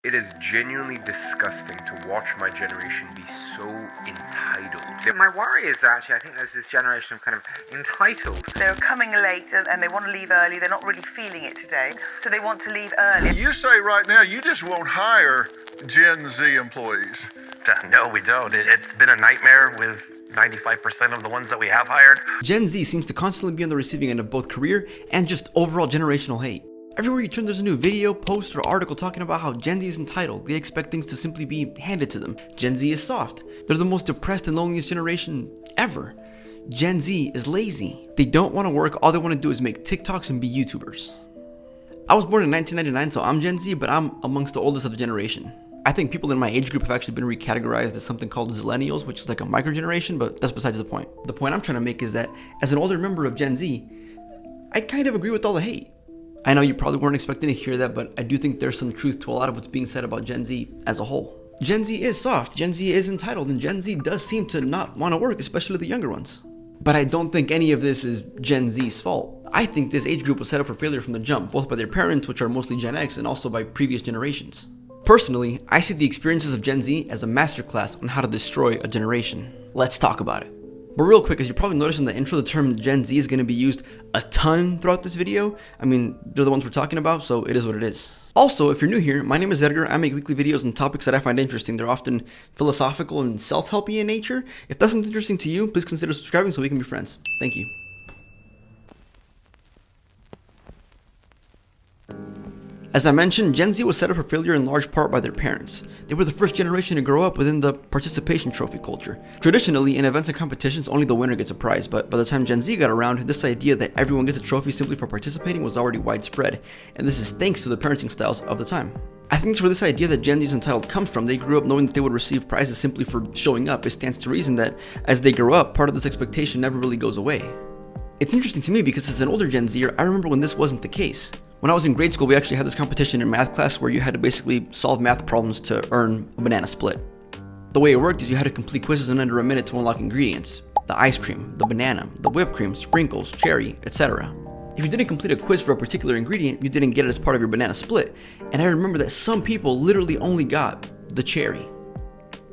It is genuinely disgusting to watch my generation be so entitled. My worry is that actually I think there's this generation of kind of entitled. They're coming late and they want to leave early. They're not really feeling it today, so they want to leave early. You say right now you just won't hire Gen Z employees. No, we don't. It's been a nightmare with 95% of the ones that we have hired. Gen Z seems to constantly be on the receiving end of both career and just overall generational hate. Everywhere you turn, there's a new video, post, or article talking about how Gen Z is entitled. They expect things to simply be handed to them. Gen Z is soft. They're the most depressed and loneliest generation ever. Gen Z is lazy. They don't want to work. All they want to do is make TikToks and be YouTubers. I was born in 1999, so I'm Gen Z, but I'm amongst the oldest of the generation. I think people in my age group have actually been recategorized as something called Zillennials, which is like a micro-generation, but that's besides the point. The point I'm trying to make is that as an older member of Gen Z, I kind of agree with all the hate. I know you probably weren't expecting to hear that, but I do think there's some truth to a lot of what's being said about Gen Z as a whole. Gen Z is soft, Gen Z is entitled, and Gen Z does seem to not want to work, especially the younger ones. But I don't think any of this is Gen Z's fault. I think this age group was set up for failure from the jump, both by their parents, which are mostly Gen X, and also by previous generations. Personally, I see the experiences of Gen Z as a masterclass on how to destroy a generation. Let's talk about it. But real quick, as you probably noticed in the intro, the term Gen Z is going to be used a ton throughout this video. I mean, they're the ones we're talking about, so it is what it is. Also, if you're new here, my name is Edgar. I make weekly videos on topics that I find interesting. They're often philosophical and self-helpy in nature. If that sounds interesting to you, please consider subscribing so we can be friends. Thank you. As I mentioned, Gen Z was set up for failure in large part by their parents. They were the first generation to grow up within the participation trophy culture. Traditionally, in events and competitions, only the winner gets a prize, but by the time Gen Z got around, this idea that everyone gets a trophy simply for participating was already widespread, and this is thanks to the parenting styles of the time. I think it's where this idea that Gen Z is entitled comes from. They grew up knowing that they would receive prizes simply for showing up. It stands to reason that as they grow up, part of this expectation never really goes away. It's interesting to me because as an older Gen Zer, I remember when this wasn't the case. When I was in grade school, we actually had this competition in math class where you had to basically solve math problems to earn a banana split. The way it worked is you had to complete quizzes in under a minute to unlock ingredients: the ice cream, the banana, the whipped cream, sprinkles, cherry, etc. If you didn't complete a quiz for a particular ingredient, you didn't get it as part of your banana split. And I remember that some people literally only got the cherry.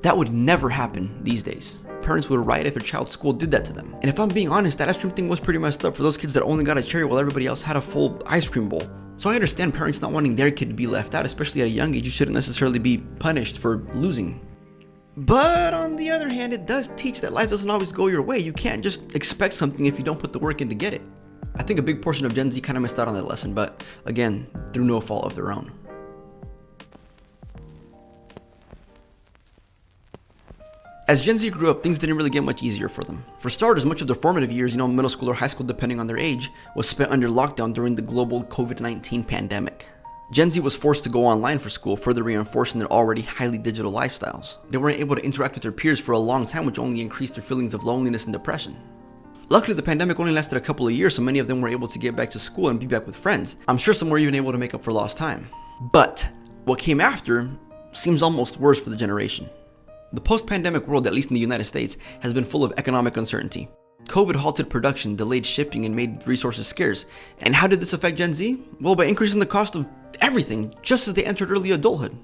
That would never happen these days. Parents would riot if their child's school did that to them. And if I'm being honest, that ice cream thing was pretty messed up for those kids that only got a cherry while everybody else had a full ice cream bowl. So I understand parents not wanting their kid to be left out, especially at a young age. You shouldn't necessarily be punished for losing. But on the other hand, it does teach that life doesn't always go your way. You can't just expect something if you don't put the work in to get it. I think a big portion of Gen Z kind of missed out on that lesson, but again, through no fault of their own. As Gen Z grew up, things didn't really get much easier for them. For starters, much of their formative years, middle school or high school depending on their age, was spent under lockdown during the global COVID-19 pandemic. Gen Z was forced to go online for school, further reinforcing their already highly digital lifestyles. They weren't able to interact with their peers for a long time, which only increased their feelings of loneliness and depression. Luckily, the pandemic only lasted a couple of years, so many of them were able to get back to school and be back with friends. I'm sure some were even able to make up for lost time. But what came after seems almost worse for the generation. The post-pandemic world, at least in the United States, has been full of economic uncertainty. COVID halted production, delayed shipping, and made resources scarce. And how did this affect Gen Z? Well, by increasing the cost of everything, just as they entered early adulthood.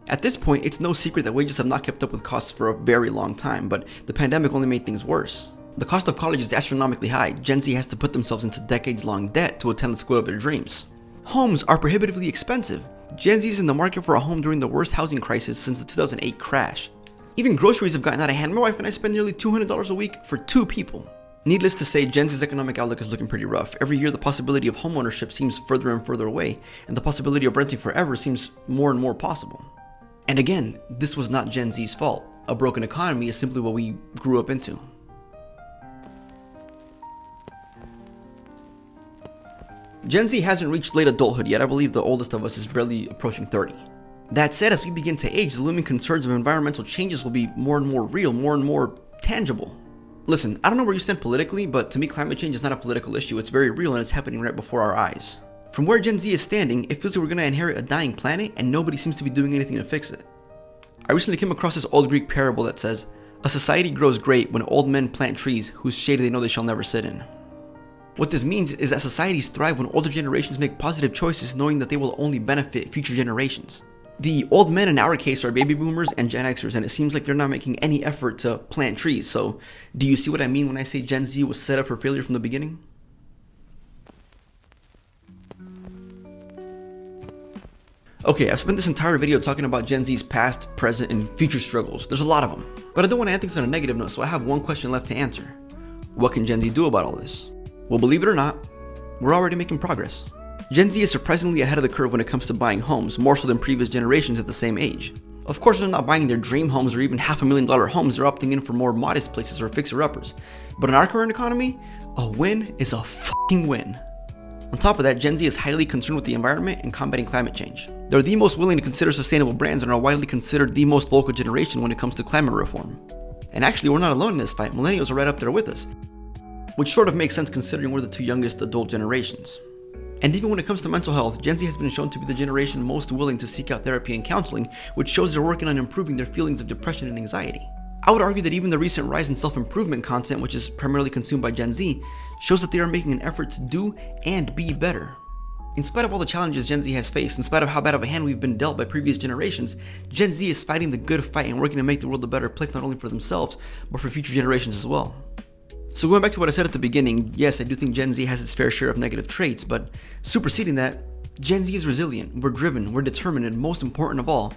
At this point, it's no secret that wages have not kept up with costs for a very long time, but the pandemic only made things worse. The cost of college is astronomically high. Gen Z has to put themselves into decades-long debt to attend the school of their dreams. Homes are prohibitively expensive. Gen Z is in the market for a home during the worst housing crisis since the 2008 crash. Even groceries have gotten out of hand. My wife and I spend nearly $200 a week for 2 people. Needless to say, Gen Z's economic outlook is looking pretty rough. Every year, the possibility of homeownership seems further and further away, and the possibility of renting forever seems more and more possible. And again, this was not Gen Z's fault. A broken economy is simply what we grew up into. Gen Z hasn't reached late adulthood yet. I believe the oldest of us is barely approaching 30. That said, as we begin to age, the looming concerns of environmental changes will be more and more real, more and more tangible. Listen, I don't know where you stand politically, but to me climate change is not a political issue. It's very real and it's happening right before our eyes. From where Gen Z is standing, it feels like we're going to inherit a dying planet and nobody seems to be doing anything to fix it. I recently came across this old Greek parable that says, "A society grows great when old men plant trees whose shade they know they shall never sit in." What this means is that societies thrive when older generations make positive choices knowing that they will only benefit future generations. The old men in our case are baby boomers and Gen Xers, and it seems like they're not making any effort to plant trees. So, do you see what I mean when I say Gen Z was set up for failure from the beginning? Okay, I've spent this entire video talking about Gen Z's past, present, and future struggles. There's a lot of them. But I don't want to end things on a negative note, so I have one question left to answer. What can Gen Z do about all this? Well, believe it or not, we're already making progress. Gen Z is surprisingly ahead of the curve when it comes to buying homes, more so than previous generations at the same age. Of course, they're not buying their dream homes or even $500,000 homes, they're opting in for more modest places or fixer-uppers. But in our current economy, a win is a fucking win. On top of that, Gen Z is highly concerned with the environment and combating climate change. They're the most willing to consider sustainable brands and are widely considered the most vocal generation when it comes to climate reform. And actually, we're not alone in this fight. Millennials are right up there with us, which sort of makes sense considering we're the two youngest adult generations. And even when it comes to mental health, Gen Z has been shown to be the generation most willing to seek out therapy and counseling, which shows they're working on improving their feelings of depression and anxiety. I would argue that even the recent rise in self-improvement content, which is primarily consumed by Gen Z, shows that they are making an effort to do and be better. In spite of all the challenges Gen Z has faced, in spite of how bad of a hand we've been dealt by previous generations, Gen Z is fighting the good fight and working to make the world a better place not only for themselves, but for future generations as well. So going back to what I said at the beginning, yes, I do think Gen Z has its fair share of negative traits, but superseding that, Gen Z is resilient, we're driven, we're determined, and most important of all,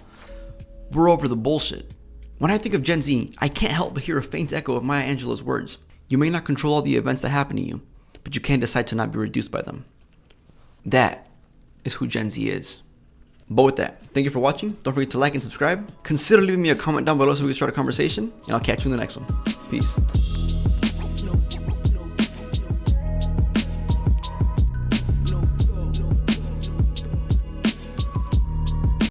we're over the bullshit. When I think of Gen Z, I can't help but hear a faint echo of Maya Angelou's words. You may not control all the events that happen to you, but you can decide to not be reduced by them. That is who Gen Z is. But with that, thank you for watching. Don't forget to like and subscribe. Consider leaving me a comment down below so we can start a conversation, and I'll catch you in the next one. Peace.